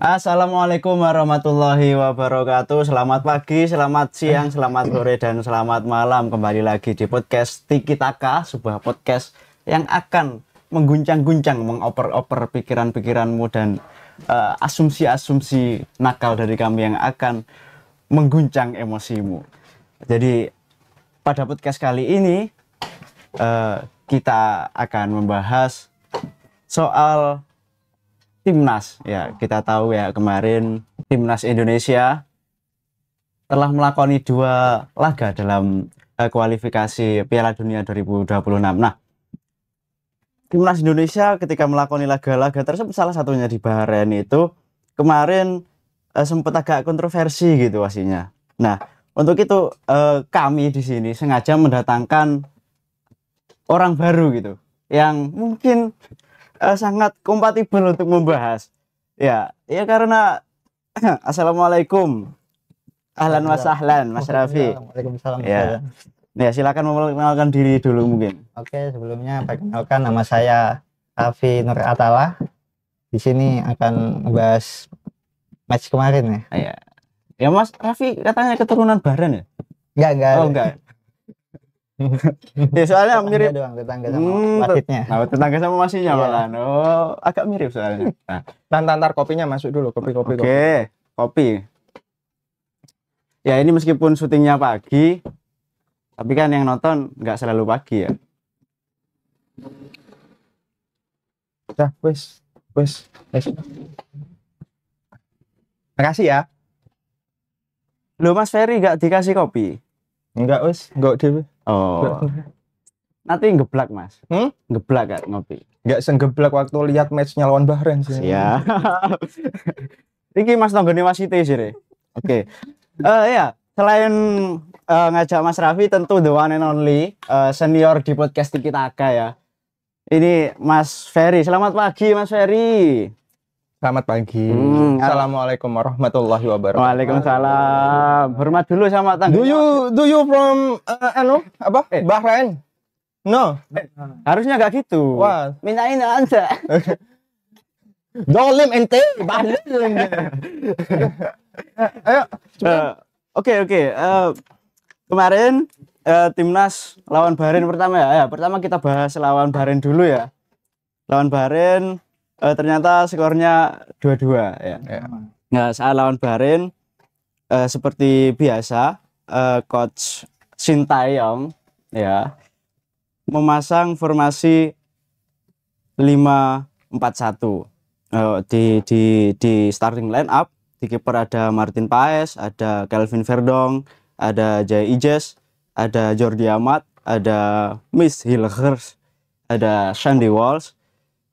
Assalamualaikum warahmatullahi wabarakatuh. Selamat pagi, selamat siang, selamat sore, dan selamat malam. Kembali lagi di podcast Tiki Taka, sebuah podcast yang akan mengguncang-guncang, mengoper-oper pikiran-pikiranmu dan asumsi-asumsi nakal dari kami yang akan mengguncang emosimu. Jadi pada podcast kali ini kita akan membahas soal Timnas. Ya, kita tahu ya kemarin Timnas Indonesia telah melakoni 2 laga dalam kualifikasi Piala Dunia 2026. Nah, Timnas Indonesia ketika melakoni laga-laga tersebut, salah satunya di Bahrain itu kemarin sempat agak kontroversi gitu wasitnya. Nah, untuk itu kami di sini sengaja mendatangkan orang baru gitu yang mungkin sangat kompatibel untuk membahas. Ya karena Assalamualaikum. Ahlan wa sahlan Mas Raffi. Waalaikumsalam. Ya. Ya, silakan memperkenalkan diri dulu mungkin. Oke, sebelumnya perkenalkan, nama saya Raffi Nur Atala. Di sini akan membahas match kemarin ya. Ya. Ya Mas Raffi katanya keturunan Bahrain ya? Enggak. Oh, enggak. Ya soalnya mirip doang, tetangga sama wasitnya. Nah, tetangga sama masihnya Iya. malah. Oh, agak mirip soalnya. Nah, Ntar kopinya masuk dulu, kopi. Oke, kopi. Ya ini meskipun syutingnya pagi, tapi kan yang nonton nggak selalu pagi ya. Dah, wes. Makasih ya. Loh Mas Ferry nggak dikasih kopi? Enggak, wes, enggak dewe. Oh, nanti ngeblak Mas. Ngeblak gak ngopi? Enggak senggeblak waktu lihat matchnya lawan Bahrain sih. Ya. Iki Mas Tonggone wasite sih. Oke. Ya, selain ngajak Mas Raffi, tentu the one and only senior di podcast Tiki Taka ya. Ini Mas Ferry. Selamat pagi Mas Ferry. Selamat pagi. Assalamualaikum warahmatullahi wabarakatuh. Waalaikumsalam. Hormat dulu sama tangga. Do you from Bahrain? No. Harusnya nggak gitu. Wah. Mintain aja. Dolim ente, Bahrain. Ayo. Oke. Kemarin Timnas lawan Bahrain pertama ya. Pertama kita bahas lawan Bahrain dulu ya. Lawan Bahrain ternyata skornya 2-2 ya. Nah, saat lawan Bahrain seperti biasa coach Sintayong ya memasang formasi 5-4-1 di starting line up. Di kiper ada Martin Paes, ada Kelvin Verdong, ada Jay Ijes, ada Jordi Amat, ada Miss Hilgers, ada Sandy Walsh.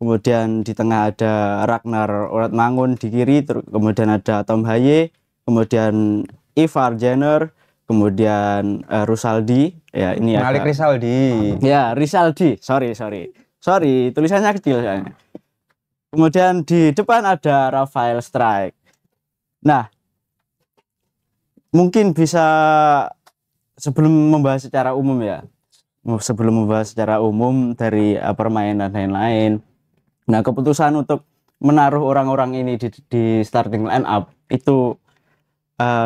Kemudian di tengah ada Ragnar Oratmangun di kiri, kemudian ada Tom Haye, kemudian Ivar Jenner, kemudian Rusaldi, ya ini Malik Risaldi. Ya, Risaldi. Sorry, tulisannya kecil soalnya. Kemudian di depan ada Rafael Strike. Nah, mungkin bisa sebelum membahas secara umum ya. Sebelum membahas secara umum dari permainan dan lain-lain. Nah, keputusan untuk menaruh orang-orang ini di starting line up itu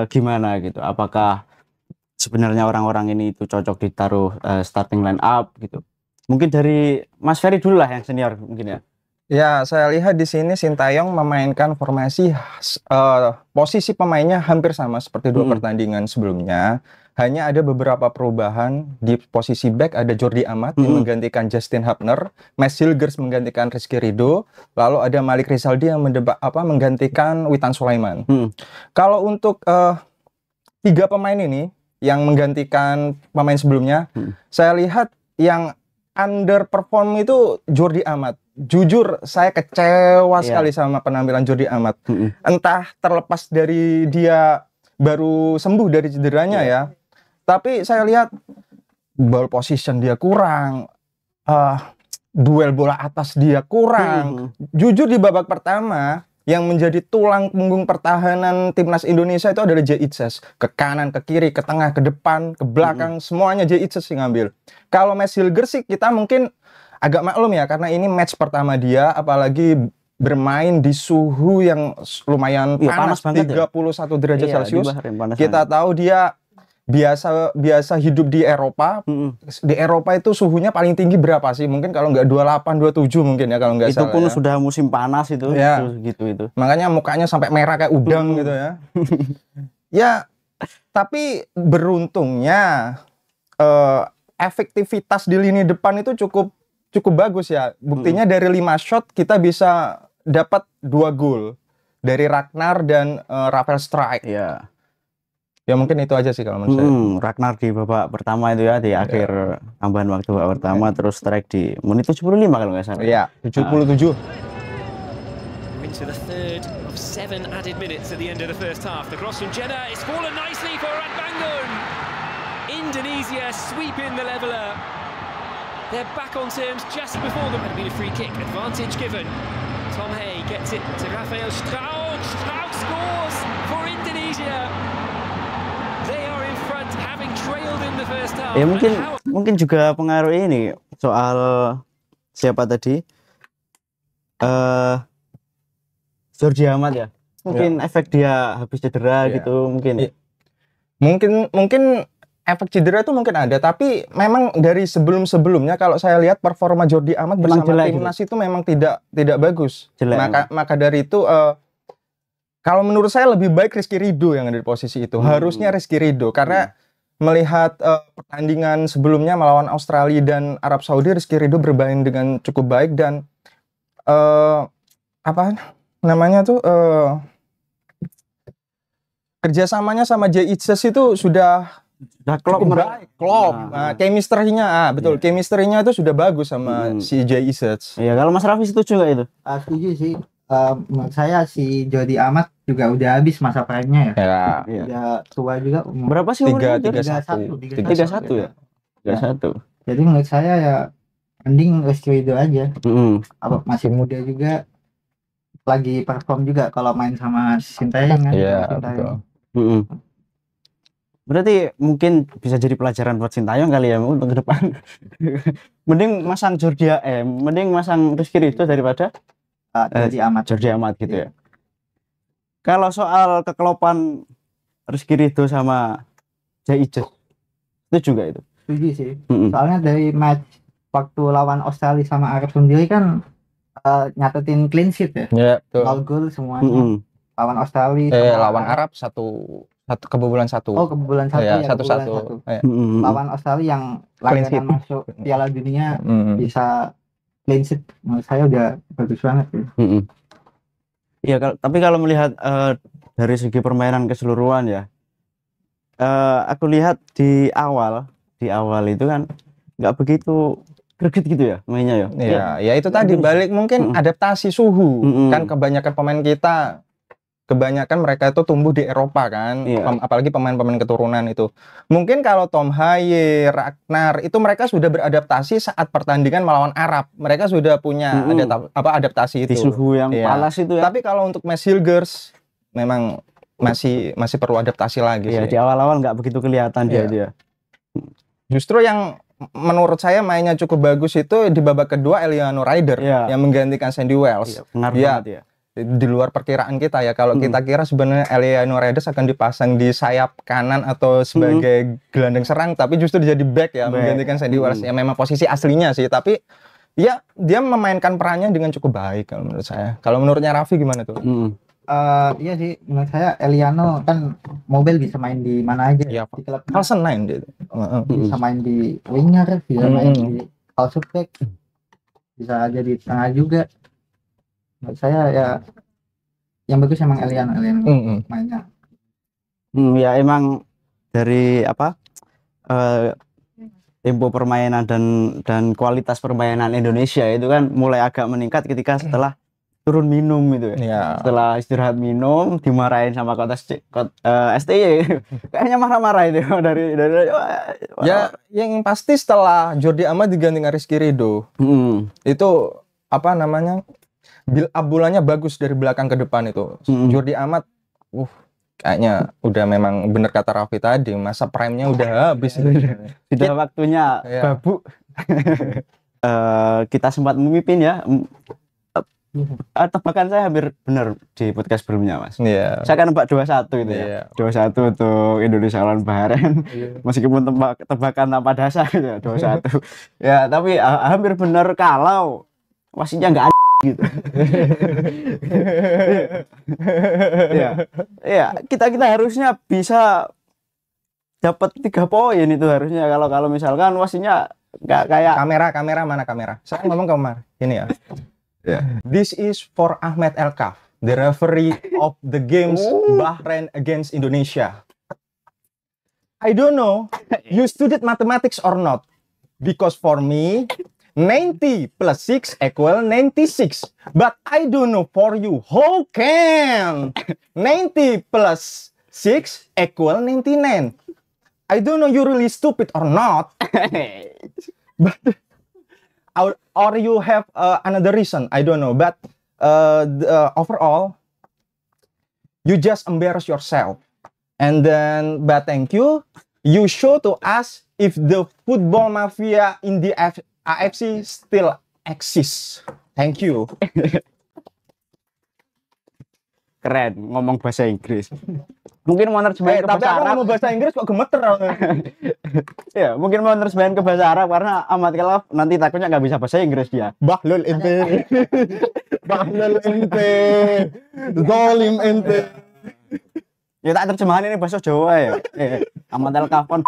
gimana gitu? Apakah sebenarnya orang-orang ini itu cocok ditaruh starting line up gitu? Mungkin dari Mas Ferry dulu lah yang senior mungkin ya. Ya, saya lihat di sini Sintayong memainkan formasi posisi pemainnya hampir sama seperti 2 pertandingan sebelumnya. Hanya ada beberapa perubahan di posisi back, ada Jordi Amat yang menggantikan Justin Hubner, Max Hilgers menggantikan Rizky Ridho, lalu ada Malik Risaldi yang menggantikan Witan Sulaiman. Kalau untuk 3 pemain ini yang menggantikan pemain sebelumnya, saya lihat yang underperform itu Jordi Amat. Jujur saya kecewa sekali sama penampilan Jordi Amat. Entah terlepas dari dia baru sembuh dari cederanya ya. Tapi saya lihat ball position dia kurang, duel bola atas dia kurang. Jujur di babak pertama yang menjadi tulang punggung pertahanan Timnas Indonesia itu adalah Jay Itzes. Ke kanan, ke kiri, ke tengah, ke depan, ke belakang, semuanya Jay Itzes yang ngambil. Kalau Max Hilgers sih kita mungkin agak maklum ya, karena ini match pertama dia, apalagi bermain di suhu yang lumayan Iya, panas, panas banget ya. 31 derajat Iya, Celcius. di Bahrain panas Kita banget. tahu dia biasa hidup di Eropa. Mm-mm. Di Eropa itu suhunya paling tinggi berapa sih? Mungkin kalau nggak 28, 27 mungkin ya kalau nggak Itu salah. pun Ya. sudah musim panas itu, Ya. gitu itu. Makanya mukanya sampai merah kayak udang gitu ya. Ya, tapi beruntungnya efektivitas di lini depan itu cukup bagus ya. Buktinya dari 5 shot kita bisa dapat 2 gol dari Ragnar dan Rafael Strijk. Iya. Ya mungkin itu aja sih kalau menurut saya. Ragnar di babak pertama itu ya, di akhir tambahan waktu babak pertama, terus strike di menit 75 kalau nggak salah. Iya, 77. Into the third of 7 added minutes at the end of the first half. The cross from Jeddah is fallen nicely for Ratbangun. Indonesia sweeping the leveller. They're back on terms just before them. Had been a free kick, advantage given. Tom Hay gets it to Rafael Strauch. Strauch scores for Indonesia. They are in front, having trailed in the first half. Ya And how- mungkin juga pengaruh ini soal siapa tadi? Jordi Amat ya. Mungkin efek dia habis cedera Iya. gitu mungkin. Iya. Mungkin efek cedera itu mungkin ada, tapi memang dari sebelumnya kalau saya lihat performa Jordi Amat Memang bersama jelek timnas itu memang tidak bagus. Jelek. Maka dari itu kalau menurut saya lebih baik Rizky Ridho yang ada di posisi itu. Harusnya Rizky Ridho karena melihat pertandingan sebelumnya melawan Australia dan Arab Saudi, Rizky Ridho bermain dengan cukup baik dan kerjasamanya sama Jay Itzes itu sudah klop cukup baik. Klop. Nah, chemistry-nya, betul. Chemistry-nya itu sudah bagus sama si Jay Itzes. Iya, kalau Mas Raffi setuju nggak itu? Setuju sih. Menurut saya si Jordi Amat juga udah habis masa prime-nya ya. Ya. Iya. Udah tua juga umur. Berapa sih umurnya? 31. 31 ya? 31. Jadi menurut saya ya mending Rizky Ridho aja. Masih muda juga, lagi perform juga kalau main sama Sintayong kan. Iya, Sintayong. betul. Berarti mungkin bisa jadi pelajaran buat Sintayong kali ya untuk ke depan. Mending masang mending masang Rizky Ridho daripada Jordi Amat gitu ya. Kalau soal kekelopan Rizky Ridho sama Jay Itzes, itu juga itu. Setuju sih. Soalnya dari match waktu lawan Australia sama Arab sendiri kan nyatetin clean sheet ya. Ya, betul. 0 gol semuanya. Lawan Australia sama Lawan Arab satu kebobolan satu. Oh, kebobolan satu ya, ya. satu. Lawan Australia yang langganan masuk Piala Dunia bisa clean sheet. Menurut saya udah bagus banget ya. Iya, tapi kalau melihat dari segi permainan keseluruhan ya, aku lihat di awal itu kan nggak begitu greget gitu ya mainnya ya. Iya, ya itu tadi balik mungkin adaptasi suhu. Kan kebanyakan mereka itu tumbuh di Eropa kan, apalagi pemain-pemain keturunan itu. Mungkin kalau Tom Haye, Ragnar itu mereka sudah beradaptasi saat pertandingan melawan Arab. Mereka sudah punya adaptasi itu. Di suhu yang panas itu ya. Tapi kalau untuk Mads Hilgers memang masih perlu adaptasi lagi sih. Di awal-awal nggak begitu kelihatan dia. Justru yang menurut saya mainnya cukup bagus itu di babak kedua Eliano Ryder yang menggantikan Sandy Wells. Pengaruh banget ya. Di luar perkiraan kita ya. Kalau kita kira sebenarnya Eliano Ryder akan dipasang di sayap kanan atau sebagai gelandang serang, tapi justru jadi back ya, menggantikan Sandy Wells. Ya memang posisi aslinya sih, tapi ya dia memainkan perannya dengan cukup baik kalau menurut saya. Kalau menurutnya Raffi gimana tuh? Iya sih, menurut saya Eliano kan mobil bisa main di mana aja ya, di klub. False 9 dia. Bisa main di winger, bisa main di false back, bisa jadi tengah juga. Menurut saya ya yang bagus emang Eliano mainnya. Ya emang dari tempo permainan dan kualitas permainan Indonesia itu kan mulai agak meningkat ketika setelah turun minum itu ya. Setelah istirahat minum dimarahin sama STY. Kayaknya marah-marah itu dari ya yang pasti setelah Jordi Amat diganti Rizky Ridho. Itu build up bulannya bagus dari belakang ke depan itu. Jordi Amat kayaknya udah memang bener kata Raffi tadi, masa prime-nya udah habis. Sudah waktunya babu. Kita sempat memimpin ya. Tebakan saya hampir benar di podcast sebelumnya, Mas. Iya. Saya kan nebak 2-1 itu Iya. ya. 2-1 untuk Indonesia lawan Bahrain. Meskipun tebakan tanpa dasar gitu ya, 2-1. Ya, tapi hampir benar kalau wasitnya nggak ada gitu. Iya. Iya, kita harusnya bisa dapat 3 poin itu harusnya kalau misalkan wasitnya nggak kayak Kamera mana kamera? Saya ngomong ke Umar. Ini ya. This is for Ahmed Elkaf, the referee of the games Bahrain against Indonesia. I don't know you studied mathematics or not, because for me 90 plus 6 equal 96. But I don't know for you, how can 90 plus 6 equal 99? I don't know you really stupid or not. But or you have another reason, I don't know, but overall you just embarrass yourself, and then but thank you show to us if the football mafia in the AFC still exists. Thank you. keren ngomong bahasa Inggris. Mungkin mau nerjemahin ke Tapi bahasa aku Arab. ngomong bahasa Inggris kok gemeter. Ya, mungkin mau nerjemahin ke bahasa Arab karena Ahmad Elkaf nanti takutnya nggak bisa bahasa Inggris dia. Bahlul ente. Bahlul ente. Zalim ente. Ya tak terjemahan ini bahasa Jawa ya. Ahmad Elkaf kon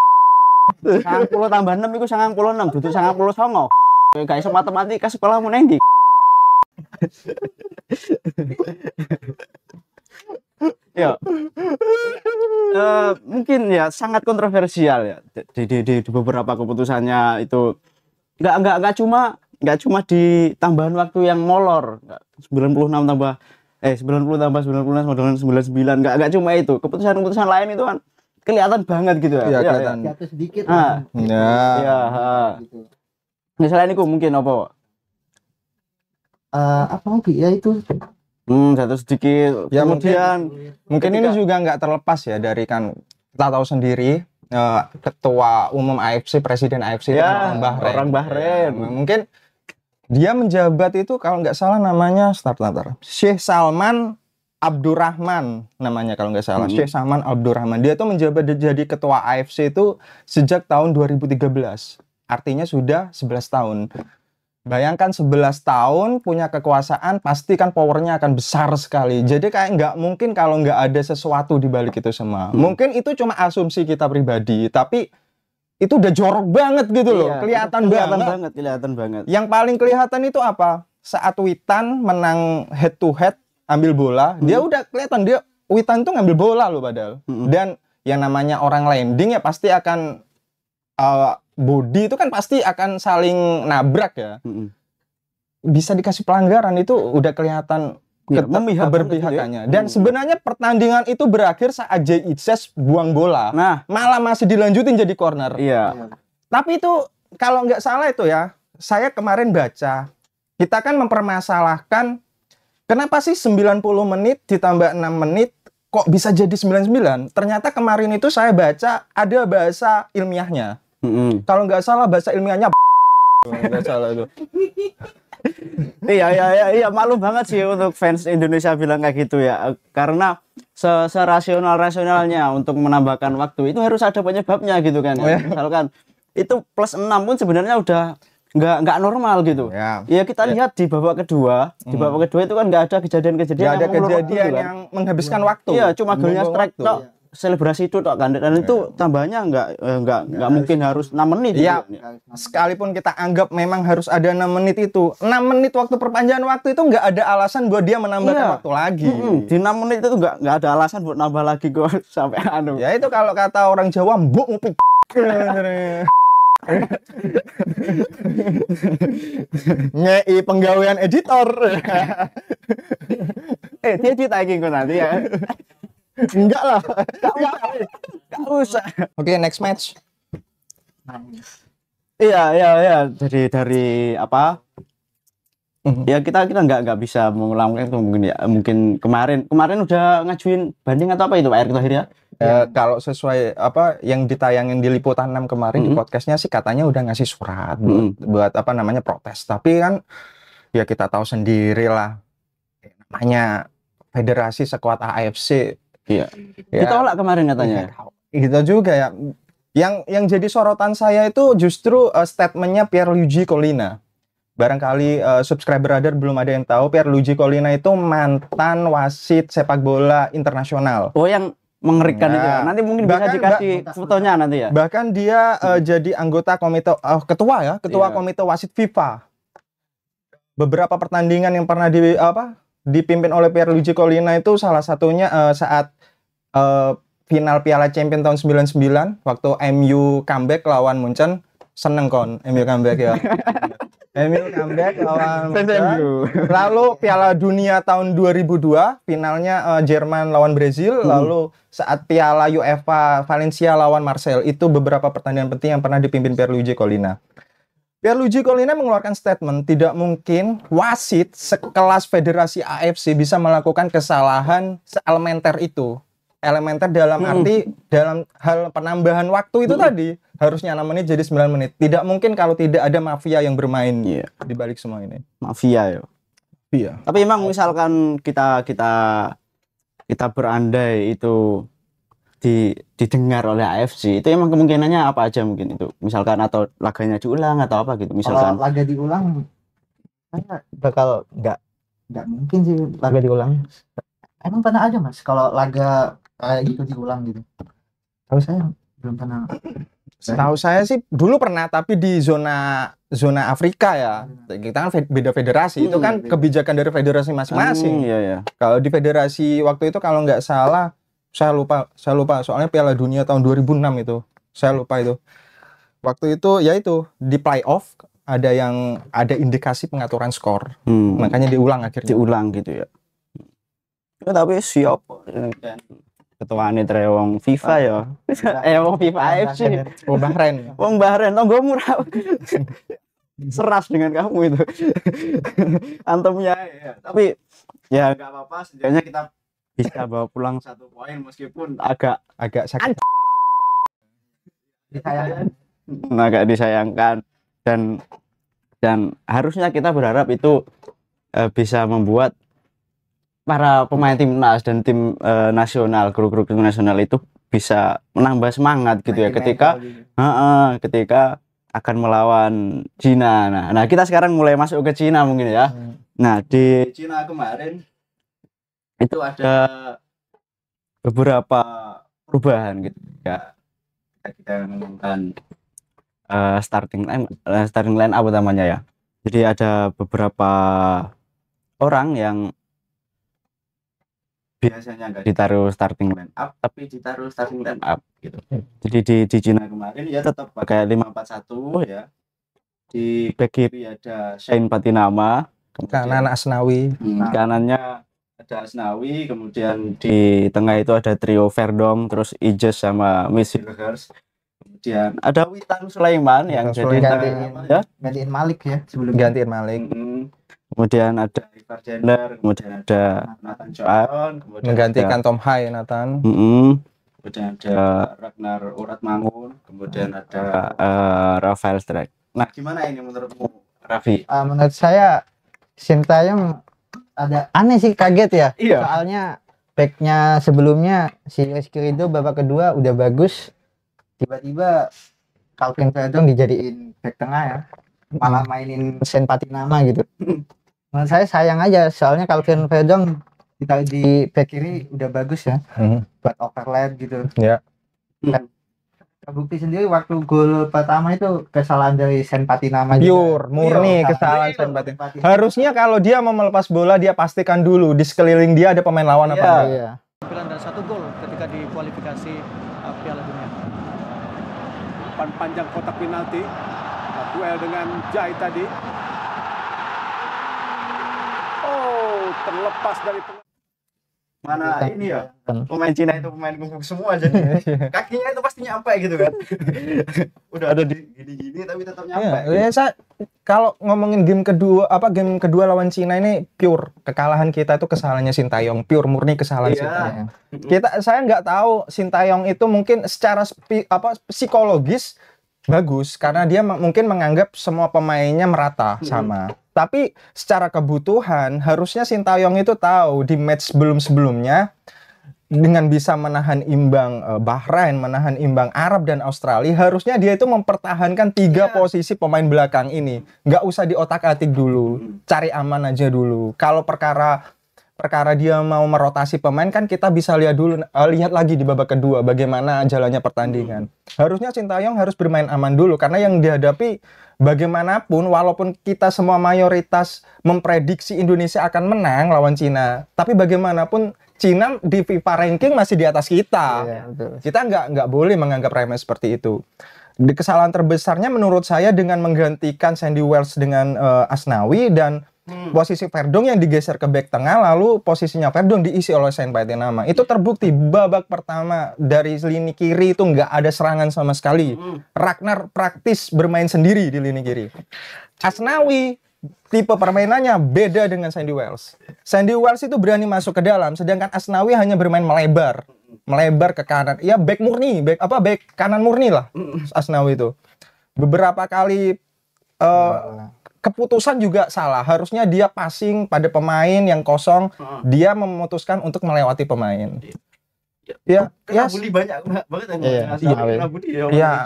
90 tambah 6 itu 96, duduk 99. Gak iso matematika sekolahmu nang ndi? Ya. Mungkin ya sangat kontroversial ya di beberapa keputusannya itu nggak cuma di tambahan waktu yang molor 96 tambah 90 tambah 96 nggak cuma itu, keputusan lain itu kan kelihatan banget gitu ya. Iya, kelihatan. Jatuh sedikit Ah. lah. Gitu. Misalnya ini mungkin apa? Apa lagi ya itu? Jatuh sedikit. Ya, Kemudian Mungkin ini juga nggak terlepas ya dari kan kita tahu sendiri ketua umum AFC, presiden AFC itu ya, orang Bahrain. orang Bahrain. Ya, mungkin dia menjabat itu kalau nggak salah namanya Sheikh Salman Abdurrahman namanya kalau nggak salah. Sheikh Salman Abdurrahman. Dia tuh menjabat jadi ketua AFC itu sejak tahun 2013. Artinya sudah 11 tahun. Bayangkan 11 tahun punya kekuasaan, pasti kan powernya akan besar sekali. Jadi kayak nggak mungkin kalau nggak ada sesuatu di balik itu semua. Mungkin itu cuma asumsi kita pribadi, tapi itu udah jorok banget gitu loh. Iya, Kelihatan banget. Yang paling kelihatan itu apa? Saat Witan menang head to head, ambil bola, dia udah kelihatan dia Witan tuh ngambil bola loh padahal. Dan yang namanya orang landing ya pasti akan body itu kan pasti akan saling nabrak ya. Bisa dikasih pelanggaran itu udah kelihatan keberpihakannya. Dan sebenarnya pertandingan itu berakhir saat Jay Itzes buang bola. Nah, Malah masih dilanjutin jadi corner. iya. Tapi itu kalau nggak salah itu ya, saya kemarin baca, kita kan mempermasalahkan kenapa sih 90 menit ditambah 6 menit kok bisa jadi 99? Ternyata kemarin itu saya baca ada bahasa ilmiahnya. Kalau nggak salah bahasa ilmiahnya nggak salah itu. Iya, maklum banget sih untuk fans Indonesia bilang kayak gitu ya. Karena serasionalnya untuk menambahkan waktu itu harus ada penyebabnya gitu kan. Oh, ya? Misalkan itu plus 6 pun sebenarnya udah nggak normal gitu. Ya kita lihat di babak kedua, itu kan nggak ada kejadian-kejadian Nggak ada yang mengulur waktu, kejadian kan. yang menghabiskan waktu. Iya, cuma golnya Membuang strike waktu. tok, selebrasi itu tok kan. Dan itu tambahnya nggak mungkin harus 6 menit. Iya, gitu. sekalipun kita anggap memang harus ada 6 menit itu, 6 menit waktu perpanjangan waktu itu nggak ada alasan buat dia menambahkan Iya. waktu lagi. Di 6 menit itu nggak ada alasan buat nambah lagi kok sampai anu. Ya itu kalau kata orang Jawa, mbok ngupik. Ngei penggawean editor. Dia ditagih kok nanti ya. Enggak lah. Gak usah. Oke, next match. Iya. Jadi dari apa? Ya kita nggak bisa mengulang itu mungkin ya. Mungkin kemarin udah ngajuin banding atau apa itu Pak Erick Thohir ya? Kalau sesuai apa yang ditayangin di Liputan 6 kemarin di podcastnya sih katanya udah ngasih surat buat apa namanya protes. Tapi kan ya kita tahu sendiri lah namanya federasi sekuat AFC. Iya. Ya, Ditolak kemarin katanya. gitu juga ya. Yang jadi sorotan saya itu justru statementnya Pierluigi Collina. Barangkali subscriber radar belum ada yang tahu, Pierluigi Collina itu mantan wasit sepak bola internasional. Oh, yang mengerikan itu ya. Nanti mungkin bisa Bahkan dikasih fotonya nanti ya. Bahkan dia jadi anggota komite ketua Iya. komite wasit FIFA. Beberapa pertandingan yang pernah dipimpin oleh Pierluigi Collina itu salah satunya saat final Piala Champions tahun 99 waktu MU comeback lawan Munchen. Seneng kon MU comeback ya. MU comeback lawan Munchen. Lalu Piala Dunia tahun 2002 finalnya Jerman lawan Brazil. Lalu saat Piala UEFA Valencia lawan Marseille, itu beberapa pertandingan penting yang pernah dipimpin Pierluigi Collina. Pierluigi Collina mengeluarkan statement, tidak mungkin wasit sekelas federasi AFC bisa melakukan kesalahan seelementer itu. Elementer dalam arti dalam hal penambahan waktu itu tadi harusnya 6 menit jadi 9 menit. Tidak mungkin kalau tidak ada mafia yang bermain di balik semua ini. Mafia ya. Iya. Tapi emang misalkan kita berandai itu didengar oleh AFC, itu emang kemungkinannya apa aja mungkin itu? Misalkan atau laganya diulang atau apa gitu. Misalkan kalau laga diulang saya bakal nggak mungkin sih laga diulang. Emang pernah aja Mas kalau laga kayak gitu diulang gitu? Tahu saya belum pernah. Setahu saya sih dulu pernah, tapi di zona Afrika ya. Kita kan beda federasi, itu kan kebijakan dari federasi masing-masing. Iya. Kalau di federasi waktu itu kalau nggak salah, saya lupa soalnya Piala Dunia tahun 2006 itu. Saya lupa itu. Waktu itu ya itu di playoff ada indikasi pengaturan skor. Makanya diulang akhirnya. Diulang gitu ya. Ya tapi siap ketua Trewong FIFA ya. Wong FIFA AFC. Bahrain. Wong Bahrain tonggomu ra. Seras dengan kamu itu. Antemnya ya. Tapi ya enggak apa-apa, setidaknya kita bisa bawa pulang 1 poin meskipun agak sakit. Disayangkan. Agak disayangkan dan harusnya kita berharap itu bisa membuat para pemain timnas dan tim nasional, grup-grup tim nasional itu bisa menambah semangat gitu ya ketika akan melawan Cina. Nah, kita sekarang mulai masuk ke Cina mungkin ya. Nah, di Cina kemarin itu ada beberapa perubahan gitu ya. Kita ngomongkan starting line apa namanya ya. Jadi ada beberapa orang yang biasanya nggak ditaruh starting line up tapi ditaruh starting line up gitu. Jadi di Cina kemarin ya tetap pakai 5-4-1 ya. Di back kiri ada Shane Patinama, Kanan Asnawi. Kanannya ada Asnawi, kemudian di tengah itu ada trio Verdong, terus Ijes sama Miss Hilgers. Kemudian ada Witan Sulaiman yang jadi gantiin Malik ya sebelum gantiin Malik. Kemudian ada Ivar Jenner, kemudian ada Nathan Joaon, kemudian menggantikan Tom Hai Nathan. Kemudian ada Ragnar Uratmangun, kemudian ada Rafael Strijk. Nah, gimana ini menurutmu, Raffi? Menurut saya Sintayong ada aneh sih, kaget ya. Iya. Soalnya backnya sebelumnya si Rizky Ridho babak kedua udah bagus, tiba-tiba Calvin Verdong dijadiin back tengah ya, malah mainin Shane Patinama gitu. Menurut saya sayang aja, soalnya Calvin Verdong ditaruh di back kiri udah bagus ya, buat overlap gitu. Ya. Terbukti sendiri waktu gol pertama itu kesalahan dari Shane Patinama pure, murni kesalahan Shane Patinama. Harusnya kalau dia mau melepas bola, dia pastikan dulu di sekeliling dia ada pemain lawan apa enggak. Iya. Dan 1 gol ketika di kualifikasi Piala Dunia. Umpan panjang kotak penalti. Duel dengan Jai tadi. Oh, terlepas dari Mana ini ya, pemain Cina itu pemain kungfu semua jadi kakinya itu pasti nyampe gitu kan. Udah ada di gini-gini tapi tetap nyampe. Ya, kalau ngomongin game kedua lawan Cina ini pure kekalahan kita itu kesalahannya Sintayong, pure murni kesalahan Sintayong. Saya nggak tahu Sintayong itu mungkin secara psikologis bagus karena dia mungkin menganggap semua pemainnya merata sama. Tapi secara kebutuhan harusnya Sintayong itu tahu di match sebelum-sebelumnya dengan bisa menahan imbang Bahrain, menahan imbang Arab dan Australia, harusnya dia itu mempertahankan 3 posisi pemain belakang ini. Nggak usah diotak-atik dulu, cari aman aja dulu. Kalau perkara dia mau merotasi pemain kan kita bisa lihat dulu, lihat lagi di babak kedua bagaimana jalannya pertandingan. Harusnya Sintayong harus bermain aman dulu karena yang dihadapi bagaimanapun walaupun kita semua mayoritas memprediksi Indonesia akan menang lawan Cina, tapi bagaimanapun Cina di FIFA ranking masih di atas kita. Kita nggak boleh menganggap remeh seperti itu. Di kesalahan terbesarnya menurut saya dengan menggantikan Sandy Wells dengan Asnawi dan posisi Verdong yang digeser ke bek tengah, lalu posisinya Verdong diisi oleh Saint Patinama. Itu terbukti babak pertama dari lini kiri itu nggak ada serangan sama sekali. Ragnar praktis bermain sendiri di lini kiri. Asnawi tipe permainannya beda dengan Sandy Wells. Sandy Wells itu berani masuk ke dalam, sedangkan Asnawi hanya bermain melebar ke kanan. Ya back murni, back kanan murni lah. Asnawi itu beberapa kali keputusan juga salah. Harusnya dia passing pada pemain yang kosong, dia memutuskan untuk melewati pemain. Ya, Buli banyak banget ya.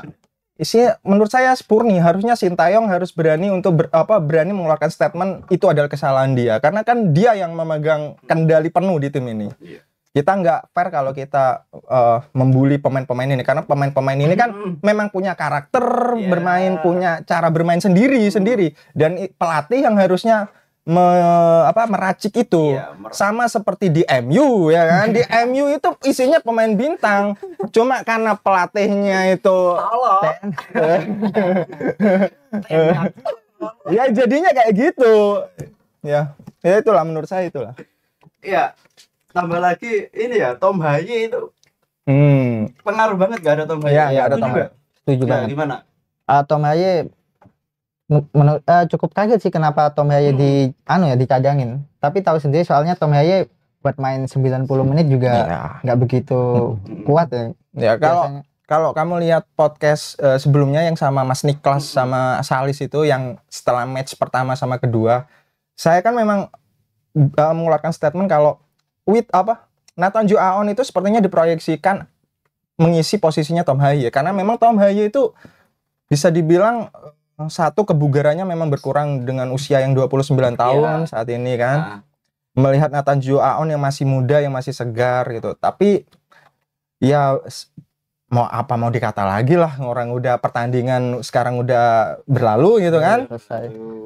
Isinya menurut saya Spurni, harusnya Sintayong harus berani untuk berani mengeluarkan statement itu adalah kesalahan dia, karena kan dia yang memegang kendali penuh di tim ini. Kita nggak fair kalau kita membuli pemain-pemain ini, karena pemain-pemain ini kan memang punya karakter bermain, punya cara bermain sendiri dan pelatih yang harusnya meracik itu. Sama seperti di MU ya kan. Di MU itu isinya pemain bintang, cuma karena pelatihnya itu ya jadinya kayak gitu. Ya itulah menurut saya itulah. Iya. Tambah lagi ini ya, Tom Haye itu pengaruh banget gak ada Tom Haye. Iya, ada Tom Haye. Setuju banget. Gimana? Tom Haye cukup kaget sih kenapa Tom Haye dicadangin. Tapi tahu sendiri soalnya Tom Haye buat main 90 menit juga nggak begitu kuat ya. Ya kalau kamu lihat podcast sebelumnya yang sama Mas Niklas sama Salis itu yang setelah match pertama sama kedua, saya kan memang mengeluarkan statement kalau Nathan Ju Aon itu sepertinya diproyeksikan mengisi posisinya Tom Haye, karena memang Tom Haye itu bisa dibilang satu kebugarannya memang berkurang dengan usia yang 29 tahun saat ini kan. Melihat Nathan Ju Aon yang masih muda, yang masih segar gitu. Tapi ya mau dikata lagi lah, orang udah pertandingan sekarang udah berlalu gitu kan.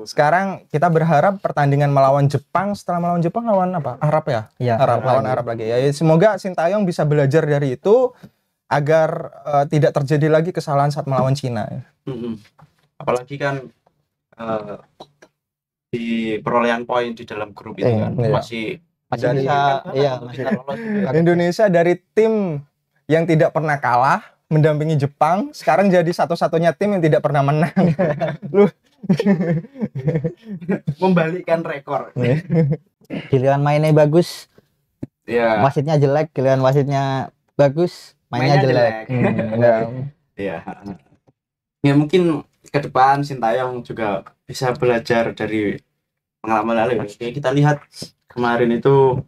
Sekarang kita berharap pertandingan melawan Jepang, setelah melawan Jepang lawan apa? Arab ya? Lawan Arab lagi. Ya semoga Sintayong bisa belajar dari itu agar tidak terjadi lagi kesalahan saat melawan Cina. Apalagi kan di perolehan poin di dalam grup itu kan masih bisa lolos. Indonesia dari tim yang tidak pernah kalah mendampingi Jepang sekarang jadi satu-satunya tim yang tidak pernah menang. Membalikkan rekor. Giliran mainnya bagus, wasitnya jelek. Giliran wasitnya bagus, mainnya jelek. Ya mungkin ke depan Sintayong juga bisa belajar dari pengalaman lalu. Kita lihat kemarin itu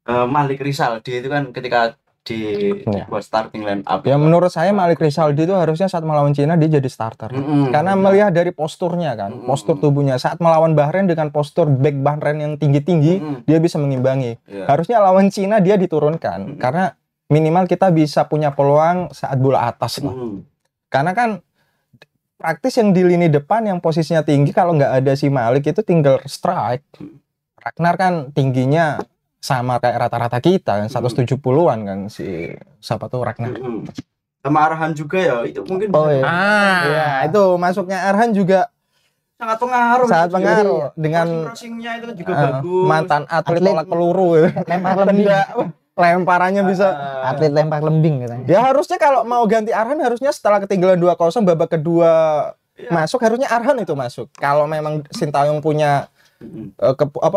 Malik Rizaldi itu kan ketika buat starting line up. Ya menurut saya Malik Rizaldi itu harusnya saat melawan Cina dia jadi starter. Karena melihat dari posturnya kan, postur tubuhnya saat melawan Bahrain dengan postur back Bahrain yang tinggi-tinggi, dia bisa mengimbangi. Harusnya lawan Cina dia diturunkan karena minimal kita bisa punya peluang saat bola atas lah. Karena kan praktis yang di lini depan yang posisinya tinggi, kalau nggak ada si Malik itu tinggal strike. Ragnar kan tingginya sama kayak rata-rata kita kan, 170-an kan si siapa tuh Ragnar. Sama Arhan juga ya, itu mungkin itu masuknya Arhan juga sangat pengaruh. Sangat pengaruh dengan crossing-nya itu juga bagus. Mantan atlet tolak peluru. Lempar lembing. Lemparannya bisa atlet lempar lembing katanya. Ya harusnya kalau mau ganti Arhan harusnya setelah ketinggalan 2-0 babak kedua masuk, harusnya Arhan itu masuk. Kalau memang Sintayong punya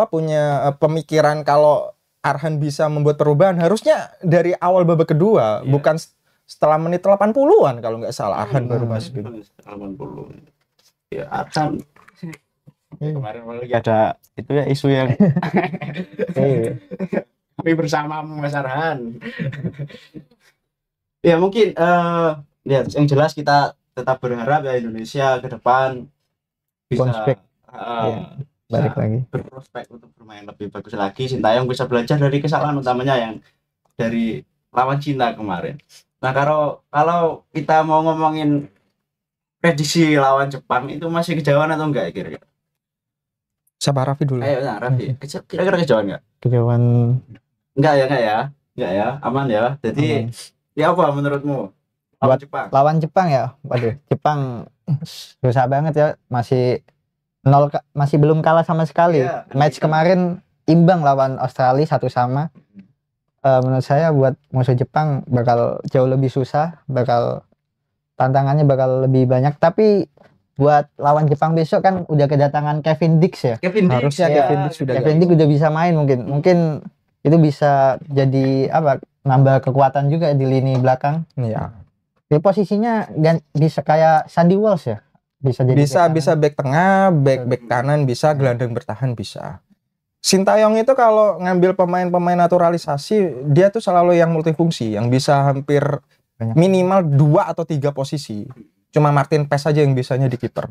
punya pemikiran kalau Arhan bisa membuat perubahan, harusnya dari awal babak kedua, bukan setelah menit 80-an kalau nggak salah Arhan baru masuk gitu. 80. Ya kan kemarin lagi ada itu ya isu yang kami bersama Mas Arhan. Ya mungkin ya yang jelas kita tetap berharap ya Indonesia ke depan bisa Prospek. Balik lagi berprospek untuk bermain lebih bagus lagi. Sintayong bisa belajar dari kesalahan utamanya yang dari lawan Cina kemarin. Nah kalau kita mau ngomongin prediksi lawan Jepang itu masih kejauhan atau enggak kira-kira? Siapa Raffi dulu? Ayo nah Raffi, kira-kira kejauhan enggak? kejauhan Enggak ya, aman ya. Jadi ya apa menurutmu lawan Buat Jepang? lawan Jepang ya, waduh Jepang susah banget ya, masih masih belum kalah sama sekali. Iya, Match kemarin imbang lawan Australia 1-1. Menurut saya buat musuh Jepang bakal jauh lebih susah, tantangannya bakal lebih banyak. Tapi buat lawan Jepang besok kan udah kedatangan Kevin Dix ya. Harusnya Ya, Kevin Dix sudah Kevin Dix udah bisa main, mungkin itu bisa jadi nambah kekuatan juga di lini belakang. Iya. Di posisinya bisa kayak Sandy Walsh ya. Bisa jadi Bisa back tengah, back kanan, bisa gelandang bertahan bisa. Sintayong itu kalau ngambil pemain-pemain naturalisasi, dia tuh selalu yang multifungsi, yang bisa hampir minimal 2 atau 3 posisi. Cuma Martin Pes aja yang bisanya di kiper.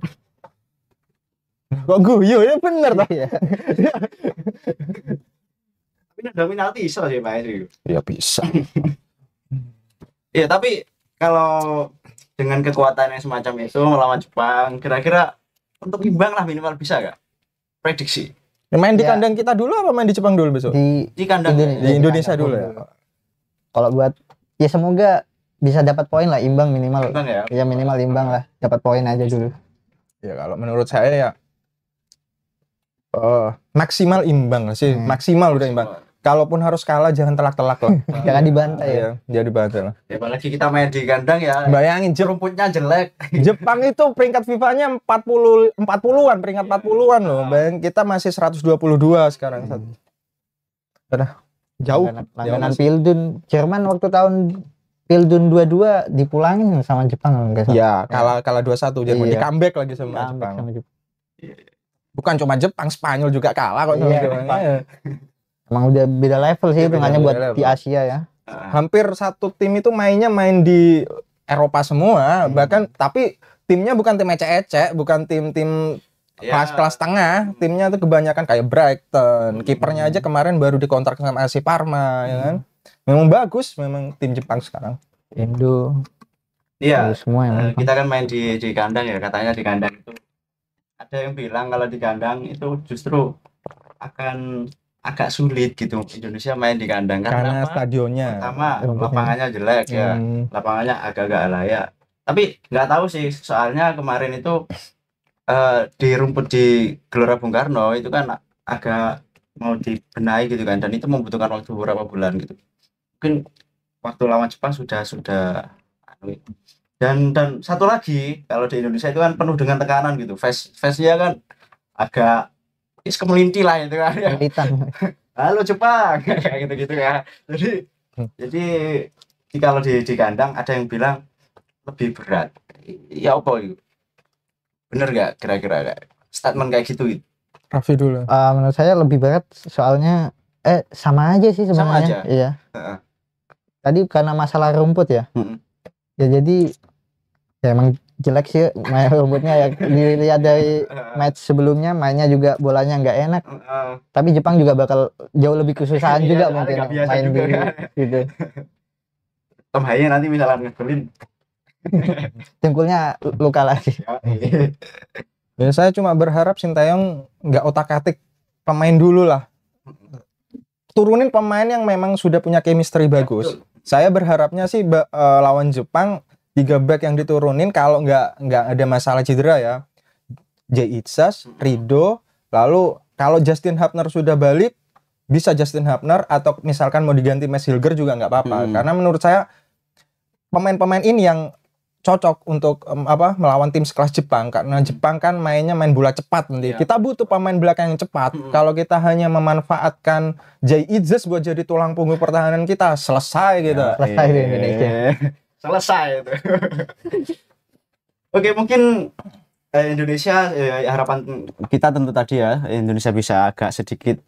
Kok guyu ya bener toh? Tapi ada penalti iso sih Pak itu. Ya bisa. Ya tapi kalau dengan kekuatan yang semacam itu melawan Jepang, kira-kira untuk imbang lah minimal bisa nggak? Prediksi Main di kandang kita dulu apa main di Jepang dulu besok? di kandang Di Indonesia dulu ya. Kalau buat ya semoga bisa dapat poin lah, imbang minimal. Imbang ya? Ya minimal imbang lah, dapat poin aja dulu. Ya kalau menurut saya ya maksimal imbang sih, maksimal udah imbang. Kalaupun harus kalah jangan telak-telak lah. Jangan dibantai ya. Jangan dibantai lah. Ya apalagi kita main di kandang ya. Bayangin Rumputnya jelek. Jepang itu peringkat FIFA-nya 40-an, peringkat 40-an loh. Bayangin kita masih 122 sekarang. Udah jauh. Langganan Pildun Jerman waktu tahun Pildun 22 dipulangin sama Jepang enggak salah. Ya, kalah 2-1 Jerman. Di comeback lagi sama Comeback Jepang. sama Jepang. Bukan cuma Jepang, Spanyol juga kalah kok sama Jepang. Emang udah beda level sih, hitungannya buat beda di level. Asia ya. Hampir satu tim itu main di Eropa semua, bahkan tapi timnya bukan tim ecek-ecek, bukan tim-tim kelas-kelas tengah, timnya tuh kebanyakan kayak Brighton, kipernya aja kemarin baru dikontrak sama AC Parma, ya kan? Memang bagus, memang tim Jepang sekarang. Indo. Iya. Semua yang Kita kan main di kandang ya, katanya di kandang itu ada yang bilang kalau di kandang itu justru akan agak sulit gitu Indonesia main di kandang Karena apa? stadionnya. Pertama lapangannya jelek ya, lapangannya agak-agak layak. Tapi nggak tahu sih, soalnya kemarin itu di rumput di Gelora Bung Karno itu kan agak mau dibenahi gitu kan, dan itu membutuhkan waktu beberapa bulan gitu. Mungkin waktu lawan Jepang sudah dan satu lagi, kalau di Indonesia itu kan penuh dengan tekanan gitu, face-nya kan agak kemelinti lah itu kan ya. Halo Jepang kayak gitu ya. Jadi kalau di kandang ada yang bilang lebih berat. Ya apa itu? Bener nggak kira-kira statement kayak gitu? Raffi dulu. Menurut saya lebih berat soalnya sama aja sih sebenarnya. Sama aja. Iya. Tadi karena masalah rumput ya. Ya jadi ya emang jelek sih main rumputnya ya, dilihat dari match sebelumnya mainnya juga bolanya nggak enak. Tapi Jepang juga bakal jauh lebih kesusahan juga mungkin main juga, di gitu. Tom Haye nanti misalnya ngegolin Dengkulnya luka lagi. Ya saya cuma berharap Sintayong nggak otak-atik pemain dulu lah. Turunin pemain yang memang sudah punya chemistry bagus. Saya berharapnya sih lawan Jepang 3 back yang diturunin kalau nggak ada masalah cedera ya. Jay Itzas, Rido, lalu kalau Justin Hubner sudah balik bisa Justin Hubner, atau misalkan mau diganti Max Hilger juga nggak apa-apa. Karena menurut saya pemain-pemain ini yang cocok untuk melawan tim sekelas Jepang, karena Jepang kan main bola cepat nanti. Kita butuh pemain belakang yang cepat. Kalau kita hanya memanfaatkan Jay Itzas buat jadi tulang punggung pertahanan kita, selesai gitu. Selesai di Indonesia. Selesai itu. Oke, mungkin Indonesia harapan kita tentu tadi ya Indonesia bisa agak sedikit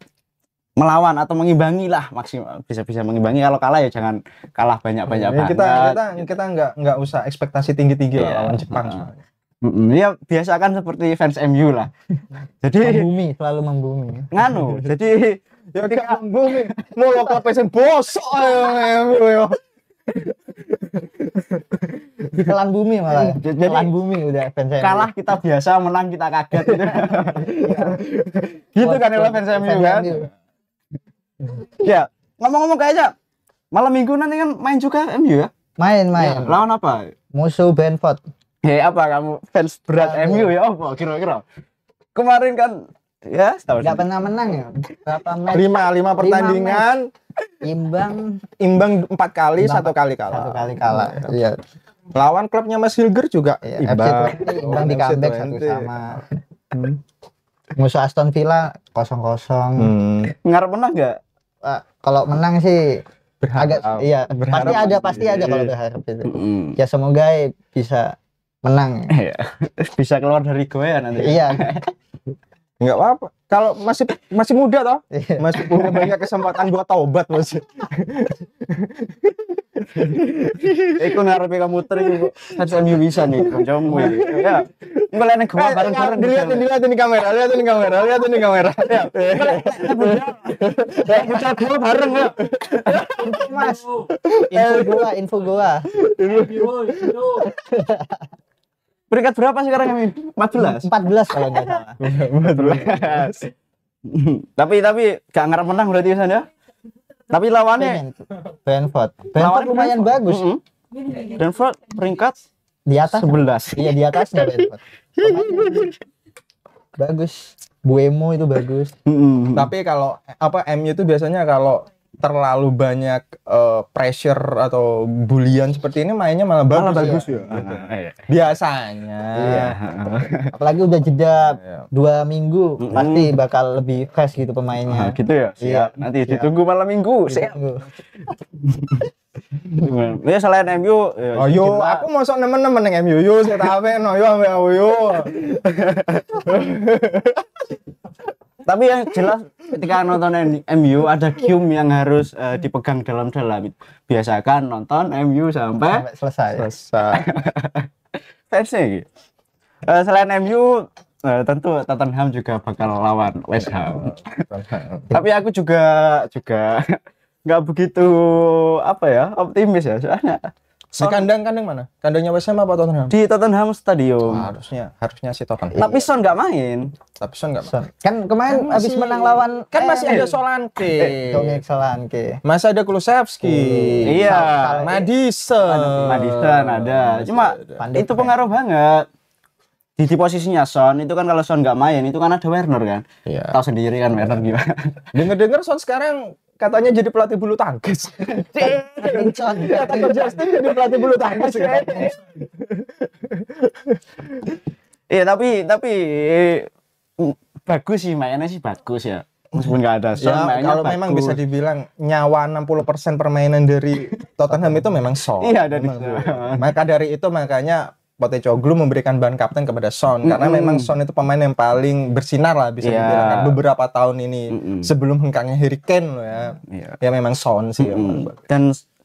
melawan atau mengimbangi lah maksimal bisa mengimbangi. Kalau kalah ya jangan kalah banyak-banyak banget. Kita nggak usah ekspektasi tinggi-tinggi lah lawan Jepang. Ya biasakan seperti fans MU lah. Jadi selalu membumi. Nganu, jadi ya ketika membumi mau lo klub pesen bosok MU yo. Ditelan bumi malah. Ditelan bumi udah fans MU. Kalah kita biasa, menang kita kaget gitu. Gitu kan ya fans MU kan. Ya, ngomong-ngomong kayaknya malam minggu nanti kan main juga MU ya? Main. Ya, lawan apa? Musuh Brentford. Apa kamu fans berat MU ya? Apa kira-kira? Kemarin kan ya nggak pernah menang ya. Berapa match? 5 pertandingan, imbang 4 kali, 1 kali kalah. 1 kali kalah. Iya. Lawan klubnya Mas Hilger juga imbang di comeback 1-1. Musuh Aston Villa 0-0. Ngarep menang nggak? Kalau menang sih Berharap. agak iya pasti ada kalau berharap itu. Ya semoga bisa menang. Bisa keluar dari gue ya nanti. Iya. Enggak apa-apa. Kalau masih muda toh, masih punya banyak kesempatan buat taubat masih. Iku ngarepe kamu teri fans MU bisa nih kancamu iki. Ya. Mulai ning gua bareng-bareng. Lihat ini kamera. Ya. Kita gua bareng ya. Mas. Info gua. Peringkat berapa sekarang kami? 14 kalau enggak salah. 14. Tapi gak ngarep menang berarti sana. Tapi lawannya Brentford lumayan bagus. Brentford peringkat di atas 11. Iya, di atasnya Brentford. Bagus. Buemo itu bagus. Tapi kalau MU itu biasanya kalau terlalu banyak pressure atau bulian seperti ini mainnya malah bagus ya. Biasanya. Iya. Apalagi udah jeda 2 minggu pasti bakal lebih fresh gitu pemainnya. Gitu ya. Siap. Nanti ditunggu malam minggu. Siap. Ya selain MU, aku mau sok nemen-nemen yang MU yo saya tahu no yo ambek yo. Tapi yang jelas ketika nonton MU ada QM yang harus dipegang dalam-dalam. Biasakan nonton MU sampai selesai. Fansnya gitu. Selain MU tentu Tottenham juga bakal lawan West Ham. Tapi aku juga nggak begitu optimis ya soalnya. Di kandang mana? Kandangnya West Ham apa Tottenham? Di Tottenham Stadium. Harusnya si Tottenham. Tapi Son nggak main. Kan kemarin habis menang lawan masih ada Solanke. Dominic Solanke. Masih ada Kulusevski. Iya. Madison ada. Cuma itu pengaruh banget. Di posisinya Son itu kan kalau Son nggak main itu kan ada Werner kan. Iya. Tahu sendiri kan Werner gimana. Dengar Son sekarang katanya jadi pelatih bulu tangkis. Kata Justin jadi pelatih bulu tangkis. Iya tapi bagus sih mainnya sih bagus ya. Meskipun nggak ada Son mainnya kalau bagus. memang bisa dibilang nyawa 60% permainan dari Tottenham itu memang Son. Iya dari Maka dari itu makanya Postecoglou memberikan ban kapten kepada Son karena memang Son itu pemain yang paling bersinar lah bisa dibilang beberapa tahun ini sebelum hengkangnya Harry Kane loh ya. Ya memang Son sih.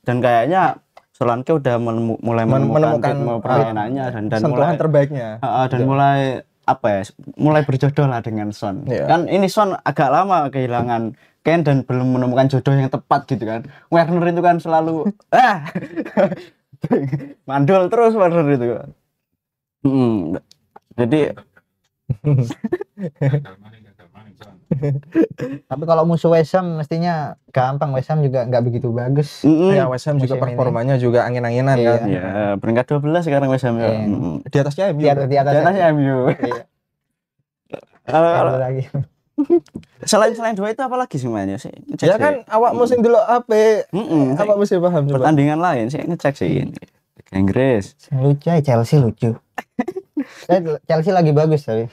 Dan kayaknya Solanke udah mulai menemukan permainannya dan sentuhan terbaiknya. Dan mulai mulai berjodoh lah dengan Son. Kan ini Son agak lama kehilangan Kane dan belum menemukan jodoh yang tepat gitu kan. Werner itu kan selalu mandul terus Werner itu. Jadi tapi kalau musuh West Ham mestinya gampang. West Ham juga nggak begitu bagus. Ya West Ham juga performanya juga angin-anginan kan. Iya, peringkat 12 sekarang West Ham. Di atasnya MU. Di atasnya MU. Kalau lagi. Selain dua itu apa lagi sih mainnya sih? Ya kan awak musim dulu awak musim paham coba. Pertandingan lain sih ngecek sih ini. Inggris. Lucu ya Chelsea lucu. Chelsea lagi bagus tapi.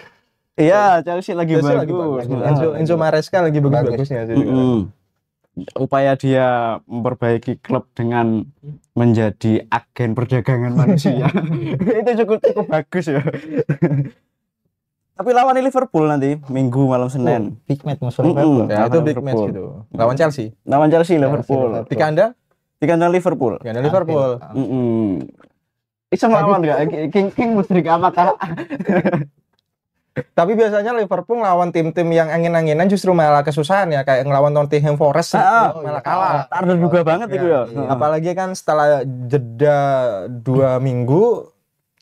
Iya, Chelsea lagi bagus. Enzo Maresca lagi bagus-bagusnya sih. Upaya dia memperbaiki klub dengan menjadi agen perdagangan manusia. Itu cukup bagus ya. Tapi lawan Liverpool nanti Minggu malam Senin. Big match musuh Liverpool. Ya, itu Lawan big match Liverpool. gitu. Lawan Chelsea. Lawan Chelsea Liverpool. Di kandang? Di kandang Liverpool. Di kandang Liverpool. Bisa ngelawan nggak? King Musrik apakah? Tapi biasanya Liverpool lawan tim-tim yang angin-anginan justru malah kesusahan ya, kayak ngelawan Nottingham Forest malah kalah. Terduga banget itu ya. Apalagi kan setelah jeda 2 minggu,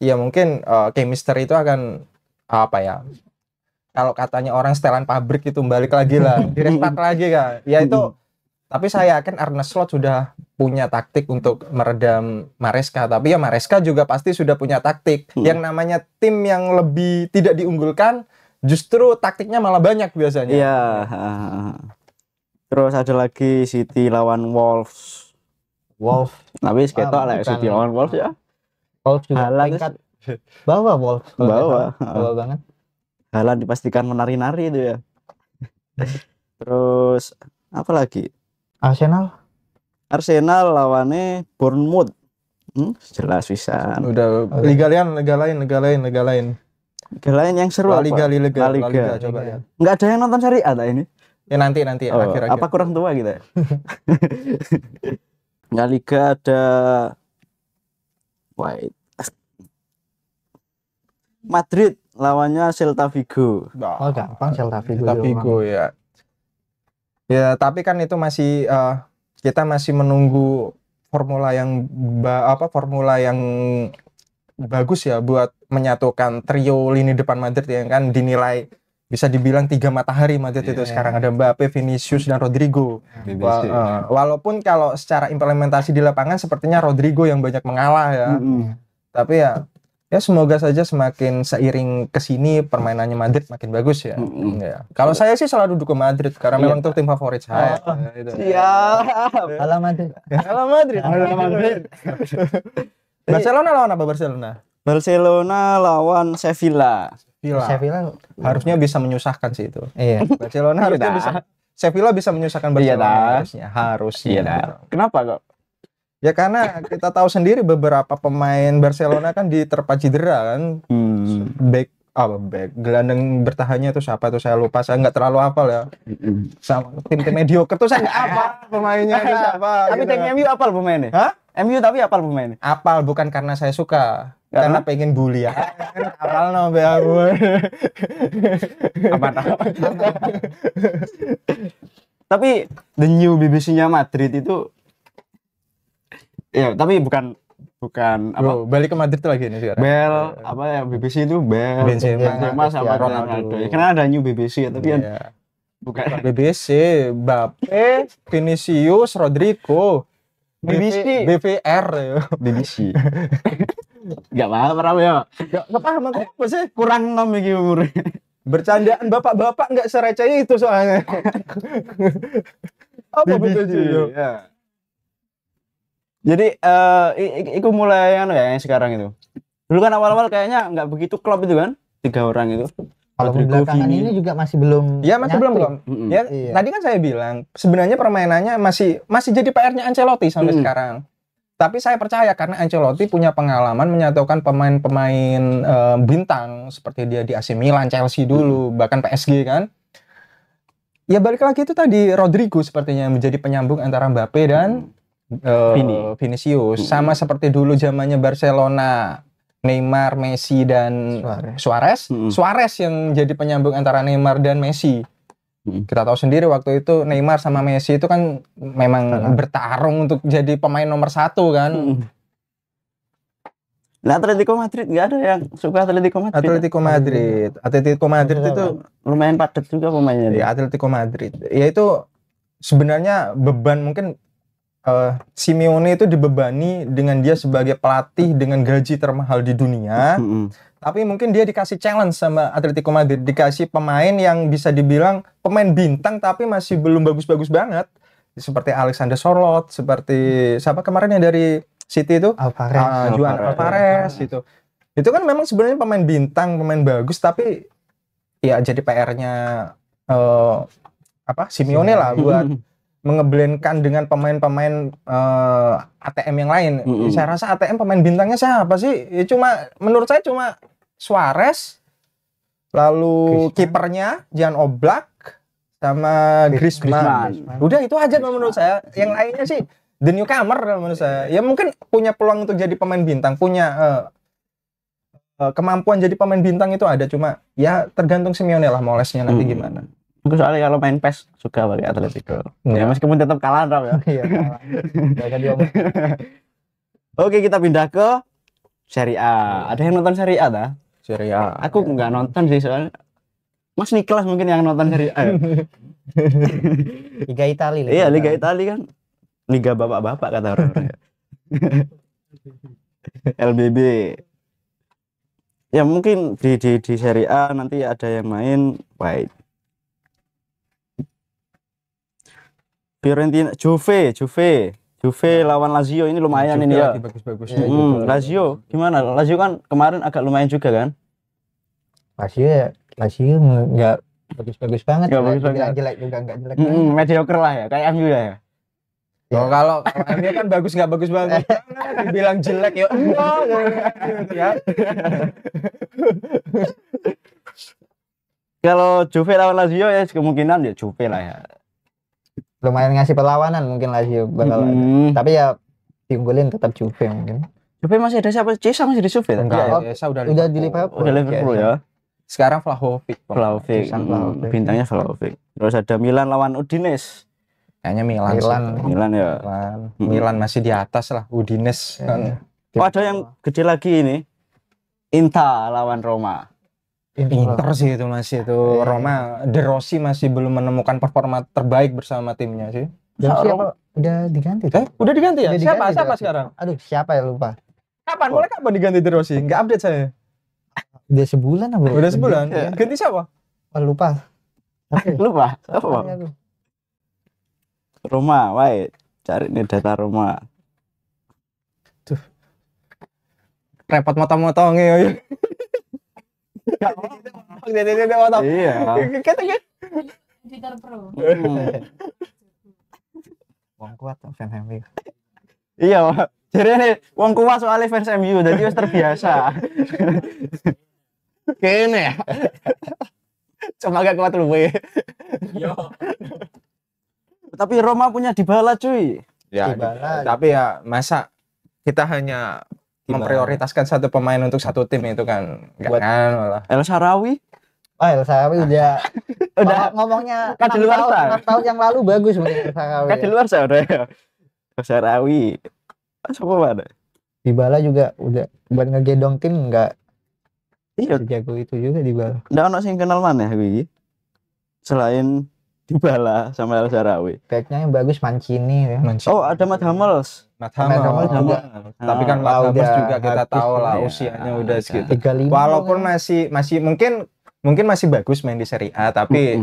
ya mungkin chemistry itu akan apa ya? Kalau katanya orang setelan pabrik itu balik lagi lah, direstart lagi kan. Ya itu. Tapi saya yakin Arne Slot sudah punya taktik untuk meredam Maresca. Tapi ya Maresca juga pasti sudah punya taktik. Yang namanya tim yang lebih tidak diunggulkan, justru taktiknya malah banyak biasanya. Iya. Terus ada lagi City lawan Wolves. Tapi seketok lah City lawan Wolves ya. Wolves juga Haaland peringkat bawah Wolves. Bawah. Bawah banget. Haaland dipastikan menari-nari itu ya. Terus apa lagi? Arsenal lawannya Bournemouth. Jelas bisa. Udah liga lain. Liga lain yang seru La apa? Liga La Liga. coba ya. Nggak ada yang nonton Serie A tak ini? Ya nanti akhir-akhir. Apa kurang tua gitu ya? La Liga ada Madrid lawannya Celta Vigo. Oh gampang Celta Vigo. Celta Vigo ya. Ya, tapi kan itu masih kita masih menunggu formula yang bagus ya buat menyatukan trio lini depan Madrid yang kan dinilai bisa dibilang 3 matahari Madrid itu sekarang ada Mbappe, Vinicius dan Rodrigo. Walaupun kalau secara implementasi di lapangan sepertinya Rodrigo yang banyak mengalah ya. Tapi ya semoga saja semakin seiring kesini permainannya Madrid makin bagus ya. Ya. Kalau saya sih selalu dukung Madrid karena memang itu tim favorit saya. Siap. Alam Madrid. Halo Madrid. Barcelona lawan apa Barcelona lawan Sevilla. Sevilla Harusnya bisa menyusahkan sih itu. iya. Barcelona harusnya bisa. Sevilla bisa menyusahkan Barcelona harusnya. Kenapa kok? Ya karena kita tahu sendiri beberapa pemain Barcelona kan diterpa cedera kan. Back gelandang bertahannya itu siapa tuh saya lupa, saya nggak terlalu hafal ya. Sama tim-tim mediocre tuh saya nggak hafal pemainnya itu siapa. Tapi gitu. tim MU apal pemainnya? Hah? MU tapi apal pemainnya? Apal bukan karena saya suka, Karena? karena pengen bully ya. Apal no be aku. Apa? Tapi the new BBC-nya Madrid itu ya, tapi bukan apa? Bro, balik ke Madrid lagi nih sekarang. Bel apa ya, BBC itu Bel Benzema, sama Ronaldo. Ya, karena ada new BBC ya, tapi kan bukan BBC, Mbappe, Vinicius, Rodrigo, BBC. BVR ya. BBC. Enggak paham ya. Nggak paham apa sih? Kurang 6 iki umurnya. Bercandaan bapak-bapak nggak sereceh itu soalnya. Apa betul sih? Ya. Jadi itu mulai yang sekarang itu. Dulu kan awal-awal kayaknya nggak begitu klop itu kan, 3 orang itu. Kalau Rodrigo, belakangan Vini. ini juga masih belum. Ya masih nyatu. belum. Ya, Iya. tadi kan saya bilang sebenarnya permainannya masih jadi PR-nya Ancelotti sampai sekarang. Tapi saya percaya karena Ancelotti punya pengalaman menyatukan pemain-pemain bintang seperti dia di AC Milan, Chelsea dulu, bahkan PSG kan. Ya balik lagi itu tadi Rodrigo sepertinya menjadi penyambung antara Mbappe dan Vinicius. Sama seperti dulu zamannya Barcelona, Neymar, Messi dan Suarez. Suarez yang jadi penyambung antara Neymar dan Messi. Kita tahu sendiri waktu itu Neymar sama Messi itu kan memang bertarung untuk jadi pemain nomor 1 kan. Nah, Atletico Madrid nggak ada yang suka Atletico Madrid. Atletico Madrid itu lumayan padat juga pemainnya. ya Atletico Madrid. Ya itu sebenarnya beban mungkin Simeone itu dibebani dengan dia sebagai pelatih dengan gaji termahal di dunia. Tapi mungkin dia dikasih challenge sama Atletico Madrid, dikasih pemain yang bisa dibilang pemain bintang tapi masih belum bagus-bagus banget. Seperti Alexander Sørloth, seperti siapa kemarin yang dari City itu? Juan Alvarez itu. Itu kan memang sebenarnya pemain bintang, pemain bagus tapi ya jadi PR-nya Simeone lah buat mengeblendkan dengan pemain-pemain ATM yang lain. Saya rasa ATM pemain bintangnya siapa sih? Ya menurut saya cuma Suarez, Lalu kipernya Jan Oblak sama Griezmann. Udah itu aja menurut saya. Yang lainnya sih the newcomer menurut saya. Ya mungkin punya peluang untuk jadi pemain bintang, punya kemampuan jadi pemain bintang itu ada, cuma ya tergantung Simeone lah molesnya nanti gimana. Aku soalnya kalau main PES suka pakai Atletico. Ya meskipun tetap kalah ya. Iya, kalah. Oke, kita pindah ke Serie A. Ada yang nonton Serie A dah? Serie A. Aku nggak nonton sih soalnya. Mas Niklas mungkin yang nonton Serie A. Liga Italia. Iya, Liga Italia kan liga bapak-bapak kata orang. LBB. Ya mungkin di Serie A nanti ada yang main baik. Fiorentina, Juve lawan Lazio ini lumayan ini ya. Bagus-bagus. Lazio gimana? Lazio kan kemarin agak lumayan juga kan? Lazio nggak bagus-bagus banget. Nggak bagus banget. Jelek juga nggak jelek. Mediocre lah ya, kayak MU ya. Kalau MU kan bagus nggak bagus banget. Dibilang jelek ya enggak. Kalau Juve lawan Lazio ya kemungkinan ya Juve lah ya. Lumayan ngasih perlawanan mungkin Lazio bakal ada. Tapi ya diunggulin tetap Juve mungkin. Juve masih ada siapa? Cesa masih di Juve? Enggak, Udah di Liverpool. Udah Liverpool ya. Sekarang Vlahovic. Bintangnya Vlahovic. Terus ada Milan lawan Udinese. Kayaknya Milan ya. Milan masih di atas lah. Udinese kan. Oh, ada yang gede lagi ini. Inter lawan Roma. Inter sih itu masih itu. Roma, De Rossi masih belum menemukan performa terbaik bersama timnya sih. Siapa? Udah diganti. Udah diganti ya? Udah Siapa diganti, sekarang? Aduh, siapa ya lupa. Mulai kapan diganti De Rossi? Nggak update saya. Udah sebulan apa? Udah sebulan. Ganti siapa? Lupa. Lupa. Apa? Roma, wae. Cari nih data Roma. Tuh. Repot motong-motongnya ya. Iya. Katanya. Twitter Pro. Wong kuat fans MU. Iya, Pak. Jadi ini wong kuat soalnya fans MU, jadi wis terbiasa. Kene ya. Cuma gak kuat luwe. Yo. Tapi Roma punya Dybala cuy. Ya, Dybala. tapi ya masa kita hanya memprioritaskan satu pemain untuk satu tim itu kan enggak kan malah. El Shaarawy. El Shaarawy udah ngomongnya kan di luar sana. 6 tahun yang lalu bagus mungkin El Shaarawy. Kan di luar sana udah ya. El Shaarawy. Siapa mana? Dybala juga udah buat ngegedong tim enggak. Iya, jago itu juga Dybala. Nggak ono sing kenal mana iki? Selain Dybala sama El Shaarawy. Backnya yang bagus Mancini ya. Oh, ada Matt Hummels. Matt Hummels juga. Tapi kan Matt Hummels juga kita tahu lah ya. usianya udah segitu. 35. Walaupun masih mungkin masih bagus main di Serie A, tapi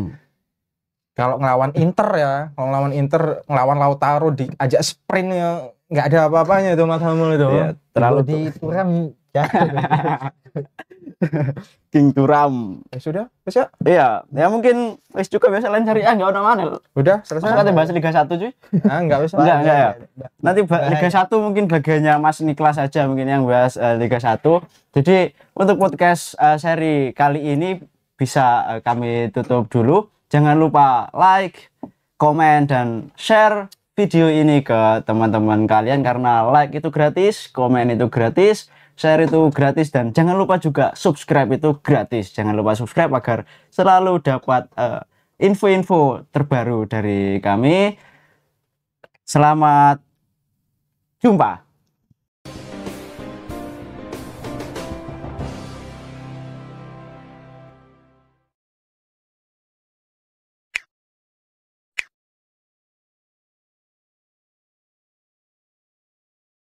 kalau ngelawan Inter ngelawan Lautaro diajak sprint ya nggak ada apa-apanya itu Matt Hummels itu. Ya, terlalu di Turam ya. King Turam. Ya sudah, bisa. Iya, ya mungkin wis cukup ya selain Serie A enggak ono mana. Udah selesai. Kita bahas Liga 1 cuy. Enggak bisa. Enggak ya. Nanti Liga 1 mungkin bagiannya Mas Niklas aja mungkin yang bahas Liga 1. Jadi untuk podcast seri kali ini bisa kami tutup dulu. Jangan lupa like, komen dan share video ini ke teman-teman kalian karena like itu gratis, komen itu gratis, share itu gratis, dan jangan lupa juga subscribe itu gratis. Jangan lupa subscribe agar selalu dapat info-info terbaru dari kami. Selamat jumpa.